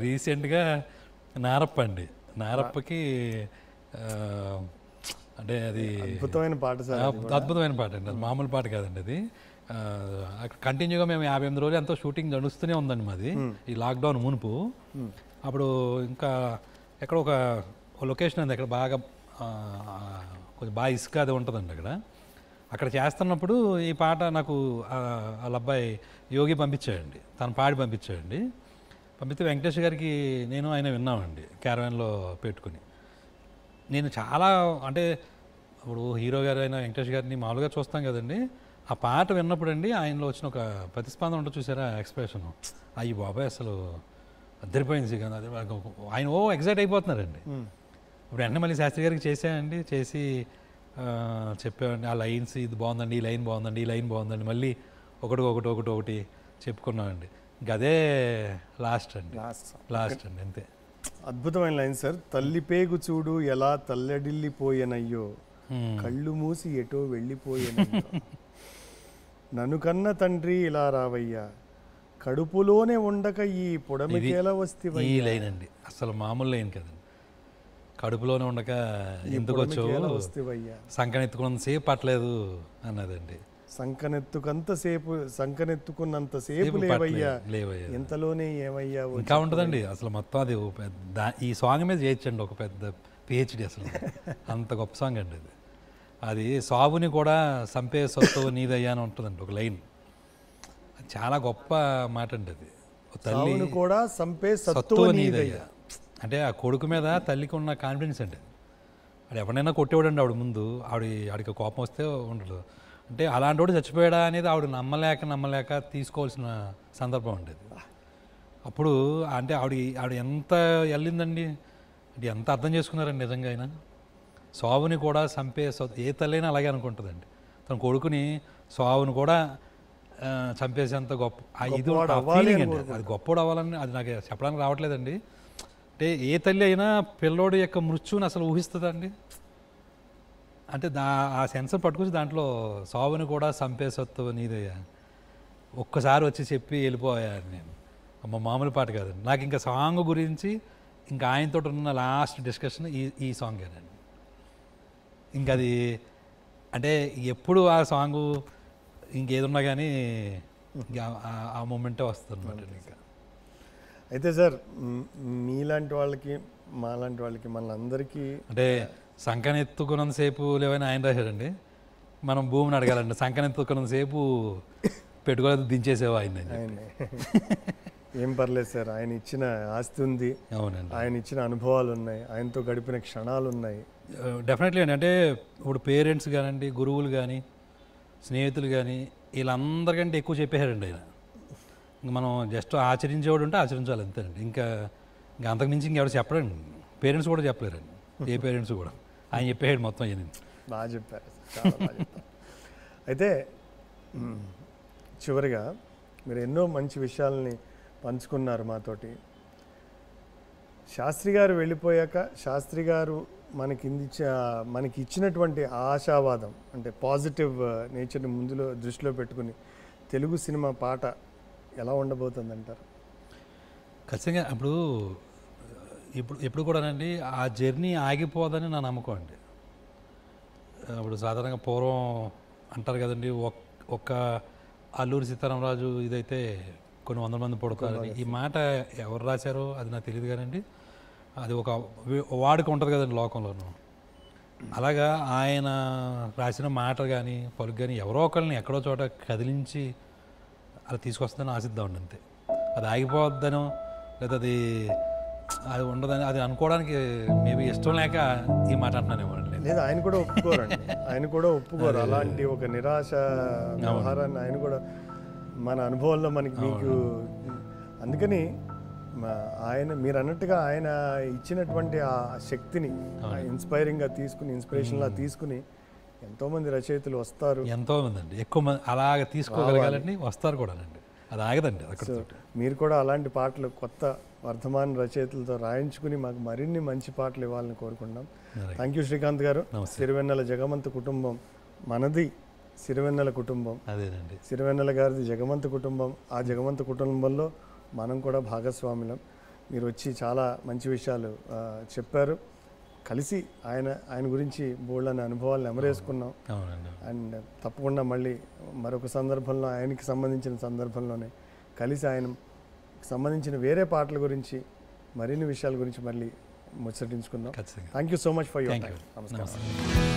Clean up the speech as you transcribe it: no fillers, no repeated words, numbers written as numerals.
రీసెంట్గా నారప్ప అండి. నారప్పకి అంటే అది అద్భుతమైన పాట సార్. అద్భుతమైన పాట అండి. అది మామూలు పాట కాదండి. అది అక్కడ కంటిన్యూగా మేము 58 రోజులు ఎంతో షూటింగ్ నడుస్తూనే ఉందండి మాది, ఈ లాక్డౌన్ మునుపు. అప్పుడు ఇంకా ఎక్కడ ఒక లొకేషన్ ఉంది, అక్కడ బాగా కొంచెం బాగా ఇసుక అది ఉంటుందండి. అక్కడ చేస్తున్నప్పుడు ఈ పాట నాకు వాళ్ళ అబ్బాయి యోగి పంపించాడండి, తను పాడి పంపించాడండి. పంపిస్తే వెంకటేష్ గారికి నేను ఆయన విన్నామండి క్యారవాన్లో పెట్టుకుని. నేను చాలా అంటే ఇప్పుడు హీరో గారు అయిన వెంకటేష్ గారిని మామూలుగా చూస్తాం కదండి, ఆ పాట విన్నప్పుడు అండి ఆయనలో వచ్చిన ఒక ప్రతిస్పందన ఉంటుంది చూసారా, ఎక్స్ప్రెషన్, అయ్యి బాబాయ్ అసలు అద్దరిపోయింది శ్రీకాంత్, అదే ఆయన ఎగ్జైట్ అయిపోతున్నారండి. ఇప్పుడు వెంటనే మళ్ళీ శాస్త్రి గారికి చేసానండి, చేసి చెప్పామండి ఆ లైన్స్, ఇది బాగుందండి, ఈ లైన్ బాగుందండి, ఈ లైన్ బాగుందండి, మళ్ళీ ఒకటి చెప్పుకున్నామండి. ఇంక అదే లాస్ట్ అండి అంతే. అద్భుతమైన లైన్ సార్. తల్లి పేగు చూడు ఎలా తల్లడిల్లిపోయెనయ్యో, కళ్ళు మూసి ఎటో వెళ్ళిపోయెనయ్యో, నన్ను కన్న తండ్రి ఇలా రావయ్యా, కడుపులోనే ఉండక ఈ పొడమికేలా వస్తేవయ్యా. ఈ లైన్ అండి అసలు మామూలు లైన్ కదండి. కడుపులోనే ఉండక ఎందుకు వస్తేవయ్యా, సంకనెత్తుకున్నంత సేపు పట్టలేదు అన్నదండి. సంకనెత్తుకున్నంత సేపు లేవయ్యా, ఎంతలోనే ఏమయ్యా. ఇంకా ఉంటుందండి అసలు మొత్తం. అది ఈ సాంగ్ మీద చేయొచ్చండి ఒక పెద్ద పిహెచ్డి అసలు. అంత గొప్ప సాంగ్ అండి అది. అది సాబుని కూడా సంపే సొత్తు నీదయ్యా అని ఉంటుందండి ఒక లైన్. చాలా గొప్ప మాట అండి అది. తల్లి కూడా సంపే సత్తు నీదయ్యా అంటే ఆ కొడుకు మీద తల్లికి ఉన్న కాన్ఫిడెన్స్ అండి. ఆడు ఎవరినైనా కొట్టేవాడండి ఆవిడ ముందు, ఆడికి కోపం వస్తే ఉండదు. అంటే అలాంటి వాడు చచ్చిపోయాడా అనేది ఆవిడ నమ్మలేక తీసుకోవాల్సిన సందర్భం ఉండేది. అప్పుడు అంటే ఆవిడ ఎంత వెళ్ళిందండి, అంటే ఎంత అర్థం చేసుకున్నారండి నిజంగా. ఆయన సావుని కూడా ఏ తల్లైనా అలాగే అనుకుంటుందండి. తన కొడుకుని సావుని కూడా చంపేసేంత గొప్ప ఇది ఫీలింగ్ అండి. అది గొప్పవాడు అవ్వాలని అది నాకు చెప్పడానికి రావట్లేదండి. అంటే ఏ తల్లి అయినా పిల్లోడి యొక్క మృత్యుని అసలు ఊహిస్తుందండి. అంటే ఆ సెన్సర్ పట్టుకొచ్చి దాంట్లో సావుని కూడా సంపేసొత్తు నీదయ్యా ఒక్కసారి వచ్చి చెప్పి వెళ్ళిపోయా నేను. మామూలు పాట కాదండి. నాకు ఇంకా సాంగ్ గురించి ఇంకా ఆయనతో ఉన్న లాస్ట్ డిస్కషన్ ఈ సాంగేనండి. ఇంకా అది అంటే ఎప్పుడు ఆ సాంగు ఇంకేదున్నా కానీ ఆ మూమెంటే వస్తుంది అనమాట. ఇంకా అయితే సార్ మీలాంటి వాళ్ళకి మాలాంటి వాళ్ళకి మనందరికీ అంటే సంకనెత్తుకున్నంతసేపు లేవని ఆయన రాశాడండి. మనం భూమిని అడగాలండి, సంకనెత్తుకున్నంతసేపు పెట్టుకోలేదు దించేసేవా ఆయన. ఏం పర్లేదు సార్, ఆయన ఇచ్చిన ఆస్తి ఉంది, అవునండి, ఆయన ఇచ్చిన అనుభవాలు ఉన్నాయి, ఆయనతో గడిపిన క్షణాలు ఉన్నాయి. డెఫినెట్లీ అండి. అంటే ఇప్పుడు పేరెంట్స్ కానివ్వండి, గురువులు కానీ, స్నేహితులు కానీ, వీళ్ళందరికంటే ఎక్కువ చెప్పేశారండి ఆయన. ఇంక మనం జస్ట్ ఆచరించేవాడు ఉంటే ఆచరించాలి అంతేనండి. ఇంకా అంతకుమించి ఇంకెవరు చెప్పడండి. పేరెంట్స్ కూడా చెప్పలేరండి, ఏ పేరెంట్స్ కూడా. ఆయన చెప్పేసాడు మొత్తం. బాగా చెప్పారు, చాలా బాగా చెప్పారు. అయితే చివరిగా మీరు ఎన్నో మంచి విషయాలని పంచుకున్నారు మాతోటి. శాస్త్రి గారు వెళ్ళిపోయాక శాస్త్రి గారు మనకి ఇచ్చినటువంటి ఆశావాదం, అంటే పాజిటివ్ నేచర్ని దృష్టిలో పెట్టుకుని తెలుగు సినిమా పాట ఎలా ఉండబోతుంది అంటారు? ఖచ్చితంగా ఇప్పుడు కూడానండి ఆ జర్నీ ఆగిపోదని నా నమ్మకం అండి. ఇప్పుడు సాధారణంగా పూర్వం అంటారు కదండి, ఒక్క అల్లూరి సీతారామరాజు ఇదైతే కొన్ని 100 మంది పుడతారని. ఈ మాట ఎవరు రాశారో అది నాకు తెలియదు కానండి, అది ఒక వాడుక ఉంటుంది కదండి లోకంలోనూ. అలాగా ఆయన రాసిన మాట కానీ పలుకు కానీ ఎవరో ఒకరిని ఎక్కడో చోట కదిలించి అలా తీసుకొస్తుందని ఆశిద్దామండి అంతే. అది ఆగిపోవద్దనో లేదా అది ఉండదని అది అనుకోవడానికి మేబీ ఇష్టం లేక ఈ మాట అంటున్నానేమో. లేదా ఆయన కూడా ఒప్పుకోరండి, ఆయన కూడా ఒప్పుకోరు అలాంటి ఒక నిరాశ వ్యవహారాన్ని. ఆయన కూడా మన అనుభవంలో మీకు అందుకని మీరు అన్నట్టుగా ఆయన ఇచ్చినటువంటి ఆ శక్తిని ఇన్స్పైరింగ్గా తీసుకుని, ఇన్స్పిరేషన్లా తీసుకుని ఎంతోమంది రచయితలు వస్తారు, ఎంతోమంది అండి, ఎక్కువ మంది అలాగ తీసుకోగలగాలండి, వస్తారు కూడా అండి. అది ఆగదండి అక్కడ. మీరు కూడా అలాంటి పాటలు కొత్త వర్ధమాన రచయితలతో రాయించుకుని మాకు మరిన్ని మంచి పాటలు ఇవ్వాలని కోరుకుంటాం. థ్యాంక్ యూ శ్రీకాంత్ గారు. సిరివెన్నెల జగమంత కుటుంబం మనది, సిరివెన్నెల కుటుంబం అదేనండి, సిరివెన్నెల గారిది జగమంత కుటుంబం. ఆ జగమంత కుటుంబంలో మనం కూడా భాగస్వాములం. మీరు వచ్చి చాలా మంచి విషయాలు చెప్పారు. కలిసి ఆయన గురించి బోల్డని అనుభవాలను ఎమరేసుకున్నాం. అవునండి. అండ్ తప్పకుండా మళ్ళీ మరొక సందర్భంలో ఆయనకి సంబంధించిన సందర్భంలోనే కలిసి ఆయనకు సంబంధించిన వేరే పాటల గురించి మరిన్ని విషయాల గురించి మళ్ళీ ముచ్చటించుకుందాం. ఖచ్చితంగా. Thank you so much for your time. నమస్కారం.